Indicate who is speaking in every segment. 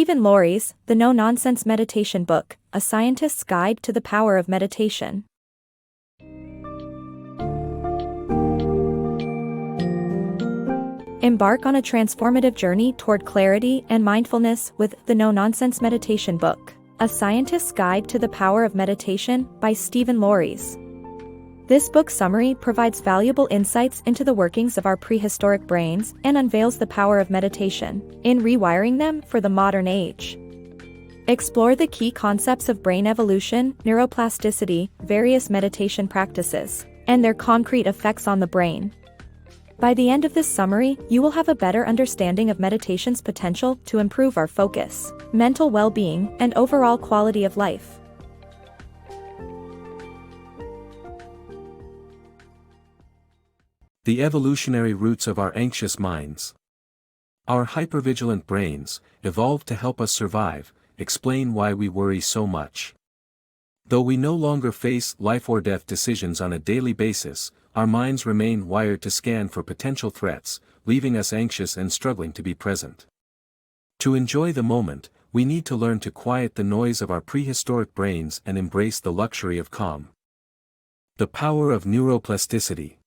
Speaker 1: Steven Laureys, The No-Nonsense Meditation Book, A Scientist's Guide to the Power of Meditation. Embark on a transformative journey toward clarity and mindfulness with The No-Nonsense Meditation Book, A Scientist's Guide to the Power of Meditation by Steven Laureys. This book summary provides valuable insights into the workings of our prehistoric brains and unveils the power of meditation in rewiring them for the modern age. Explore the key concepts of brain evolution, neuroplasticity, various meditation practices, and their concrete effects on the brain. By the end of this summary, you will have a better understanding of meditation's potential to improve our focus, mental well-being, and overall quality of life.
Speaker 2: The evolutionary roots of our anxious minds. Our hypervigilant brains, evolved to help us survive, explain why we worry so much. Though we no longer face life or death decisions on a daily basis, our minds remain wired to scan for potential threats, leaving us anxious and struggling to be present. To enjoy the moment, we need to learn to quiet the noise of our prehistoric brains and embrace the luxury of calm. The power of neuroplasticity.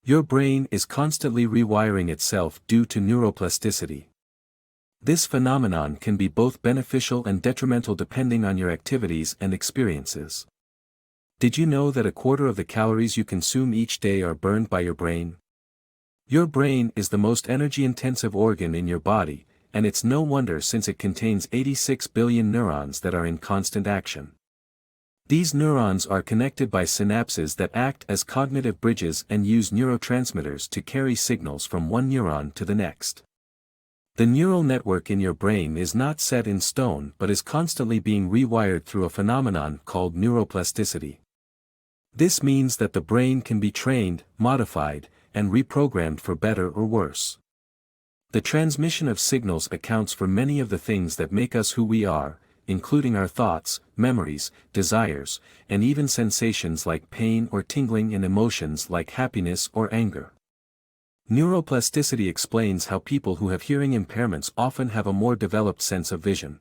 Speaker 2: Your brain is constantly rewiring itself due to neuroplasticity. This phenomenon can be both beneficial and detrimental depending on your activities and experiences. Did you know that a quarter of the calories you consume each day are burned by your brain? Your brain is the most energy-intensive organ in your body, and it's no wonder since it contains 86 billion neurons that are in constant action. These neurons are connected by synapses that act as cognitive bridges and use neurotransmitters to carry signals from one neuron to the next. The neural network in your brain is not set in stone but is constantly being rewired through a phenomenon called neuroplasticity. This means that the brain can be trained, modified, and reprogrammed for better or worse. The transmission of signals accounts for many of the things that make us who we are, including our thoughts, memories, desires, and even sensations like pain or tingling and emotions like happiness or anger. Neuroplasticity explains how people who have hearing impairments often have a more developed sense of vision.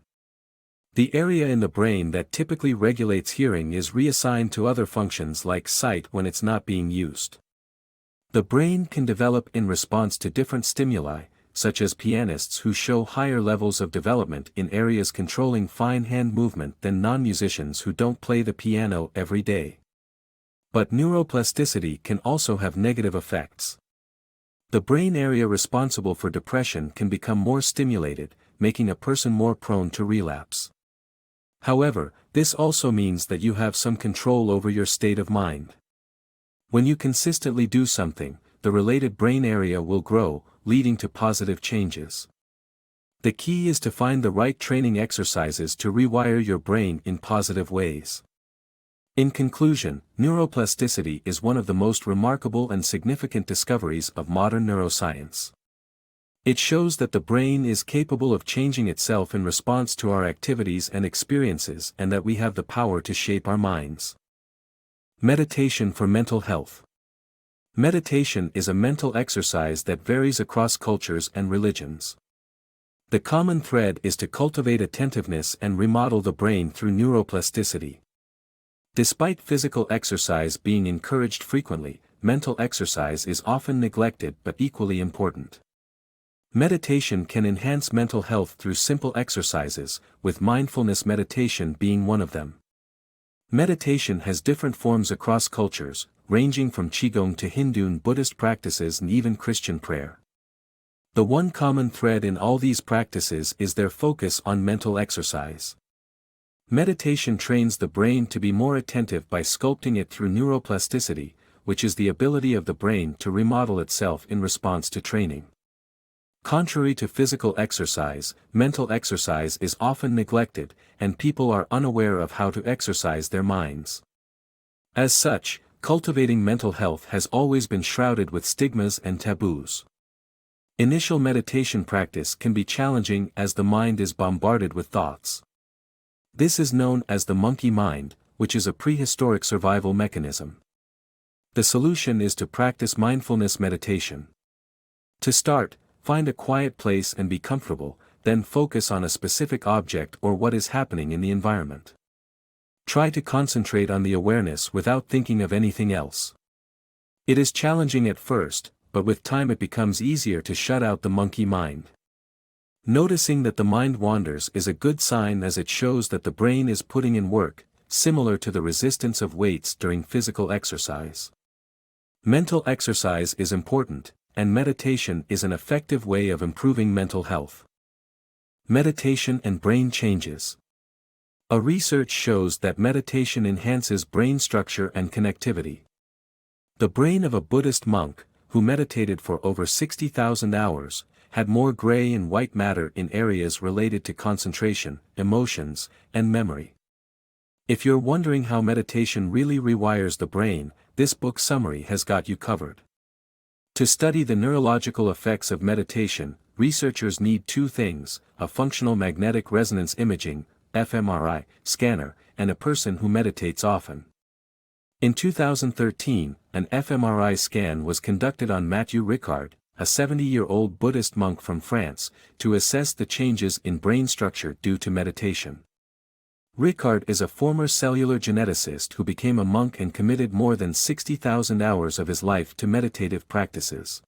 Speaker 2: The area in the brain that typically regulates hearing is reassigned to other functions like sight when it's not being used. The brain can develop in response to different stimuli, such as pianists who show higher levels of development in areas controlling fine hand movement than non-musicians who don't play the piano every day. But neuroplasticity can also have negative effects. The brain area responsible for depression can become more stimulated, making a person more prone to relapse. However, this also means that you have some control over your state of mind. When you consistently do something, the related brain area will grow, leading to positive changes. The key is to find the right training exercises to rewire your brain in positive ways. In conclusion, neuroplasticity is one of the most remarkable and significant discoveries of modern neuroscience. It shows that the brain is capable of changing itself in response to our activities and experiences and that we have the power to shape our minds. Meditation for mental health. Meditation is a mental exercise that varies across cultures and religions. The common thread is to cultivate attentiveness and remodel the brain through neuroplasticity. Despite physical exercise being encouraged frequently, mental exercise is often neglected but equally important. Meditation can enhance mental health through simple exercises, with mindfulness meditation being one of them. Meditation has different forms across cultures, ranging from Qigong to Hindu and Buddhist practices and even Christian prayer. The one common thread in all these practices is their focus on mental exercise. Meditation trains the brain to be more attentive by sculpting it through neuroplasticity, which is the ability of the brain to remodel itself in response to training. Contrary to physical exercise, mental exercise is often neglected, and people are unaware of how to exercise their minds. As such, cultivating mental health has always been shrouded with stigmas and taboos. Initial meditation practice can be challenging as the mind is bombarded with thoughts. This is known as the monkey mind, which is a prehistoric survival mechanism. The solution is to practice mindfulness meditation. To start, find a quiet place and be comfortable, then focus on a specific object or what is happening in the environment. Try to concentrate on the awareness without thinking of anything else. It is challenging at first, but with time it becomes easier to shut out the monkey mind. Noticing that the mind wanders is a good sign, as it shows that the brain is putting in work, similar to the resistance of weights during physical exercise. Mental exercise is important, and meditation is an effective way of improving mental health. Meditation and brain changes. A research shows that meditation enhances brain structure and connectivity. The brain of a Buddhist monk, who meditated for over 60,000 hours, had more gray and white matter in areas related to concentration, emotions, and memory. If you're wondering how meditation really rewires the brain, this book summary has got you covered. To study the neurological effects of meditation, researchers need two things: a functional magnetic resonance imaging (fMRI) scanner, and a person who meditates often. In 2013, an fMRI scan was conducted on Mathieu Ricard, a 70-year-old Buddhist monk from France, to assess the changes in brain structure due to meditation. Ricard is a former cellular geneticist who became a monk and committed more than 60,000 hours of his life to meditative practices.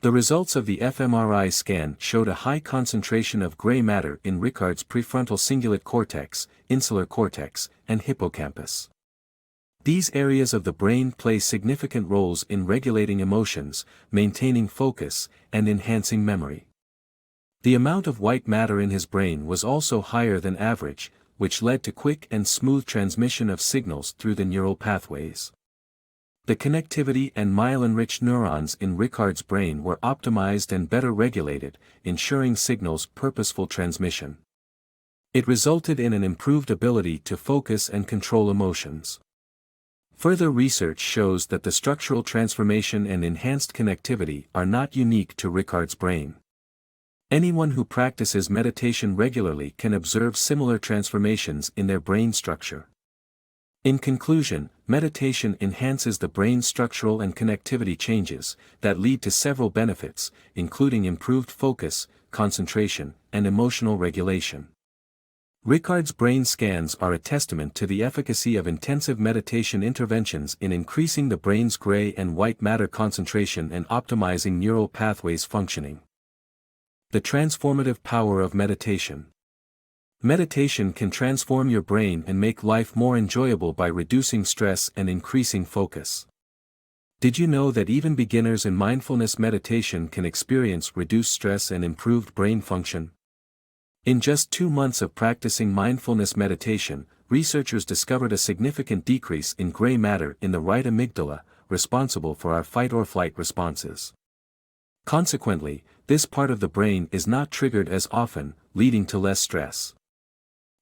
Speaker 2: The results of the fMRI scan showed a high concentration of gray matter in Ricard's prefrontal cingulate cortex, insular cortex, and hippocampus. These areas of the brain play significant roles in regulating emotions, maintaining focus, and enhancing memory. The amount of white matter in his brain was also higher than average, which led to quick and smooth transmission of signals through the neural pathways. The connectivity and myelin-rich neurons in Ricard's brain were optimized and better regulated, ensuring signals' purposeful transmission. It resulted in an improved ability to focus and control emotions. Further research shows that the structural transformation and enhanced connectivity are not unique to Ricard's brain. Anyone who practices meditation regularly can observe similar transformations in their brain structure. In conclusion, meditation enhances the brain's structural and connectivity changes that lead to several benefits, including improved focus, concentration, and emotional regulation. Ricard's brain scans are a testament to the efficacy of intensive meditation interventions in increasing the brain's gray and white matter concentration and optimizing neural pathways functioning. The transformative power of meditation. Meditation can transform your brain and make life more enjoyable by reducing stress and increasing focus. Did you know that even beginners in mindfulness meditation can experience reduced stress and improved brain function? In just 2 months of practicing mindfulness meditation, researchers discovered a significant decrease in gray matter in the right amygdala, responsible for our fight-or-flight responses. Consequently, this part of the brain is not triggered as often, leading to less stress.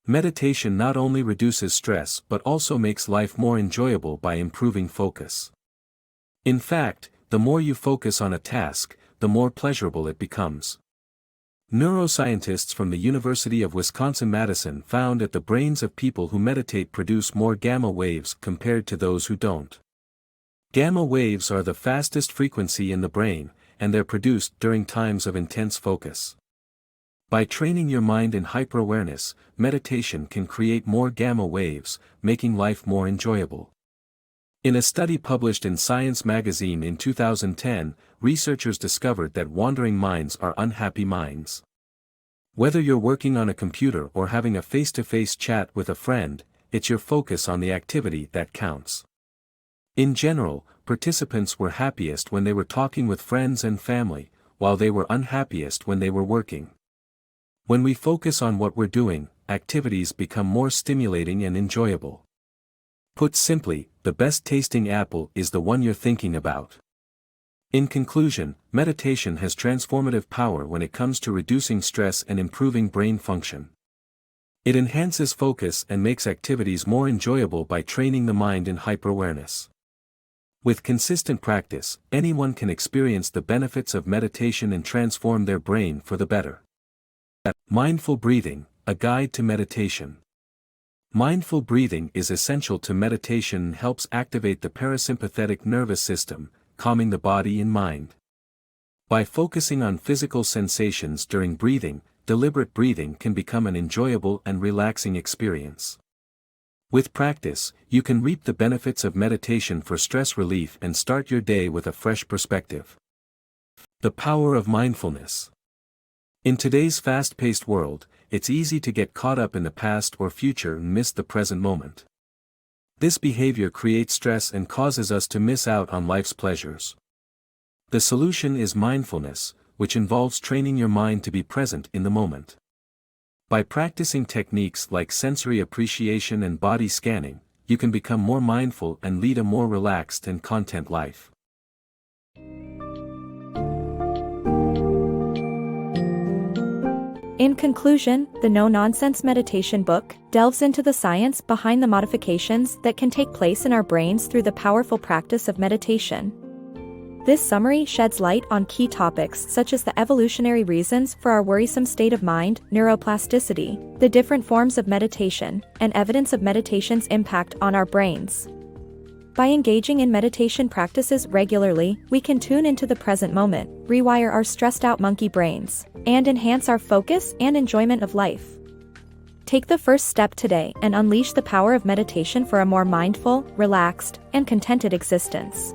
Speaker 2: Meditation not only reduces stress but also makes life more enjoyable by improving focus. In fact, the more you focus on a task, the more pleasurable it becomes. Neuroscientists from the University of Wisconsin-Madison found that the brains of people who meditate produce more gamma waves compared to those who don't. Gamma waves are the fastest frequency in the brain, and they're produced during times of intense focus. By training your mind in hyper-awareness, meditation can create more gamma waves, making life more enjoyable. In a study published in Science magazine in 2010, researchers discovered that wandering minds are unhappy minds. Whether you're working on a computer or having a face-to-face chat with a friend, it's your focus on the activity that counts. In general, participants were happiest when they were talking with friends and family, while they were unhappiest when they were working. When we focus on what we're doing, activities become more stimulating and enjoyable. Put simply, the best tasting apple is the one you're thinking about. In conclusion, meditation has transformative power when it comes to reducing stress and improving brain function. It enhances focus and makes activities more enjoyable by training the mind in hyper-awareness. With consistent practice, anyone can experience the benefits of meditation and transform their brain for the better. Mindful breathing, a guide to meditation. Mindful breathing is essential to meditation and helps activate the parasympathetic nervous system, calming the body and mind. By focusing on physical sensations during breathing, deliberate breathing can become an enjoyable and relaxing experience. With practice, you can reap the benefits of meditation for stress relief and start your day with a fresh perspective. The power of mindfulness. In today's fast-paced world, it's easy to get caught up in the past or future and miss the present moment. This behavior creates stress and causes us to miss out on life's pleasures. The solution is mindfulness, which involves training your mind to be present in the moment. By practicing techniques like sensory appreciation and body scanning, you can become more mindful and lead a more relaxed and content life.
Speaker 1: In conclusion, the No-Nonsense Meditation book delves into the science behind the modifications that can take place in our brains through the powerful practice of meditation. This summary sheds light on key topics such as the evolutionary reasons for our worrisome state of mind, neuroplasticity, the different forms of meditation, and evidence of meditation's impact on our brains. By engaging in meditation practices regularly, we can tune into the present moment, rewire our stressed-out monkey brains, and enhance our focus and enjoyment of life. Take the first step today and unleash the power of meditation for a more mindful, relaxed, and contented existence.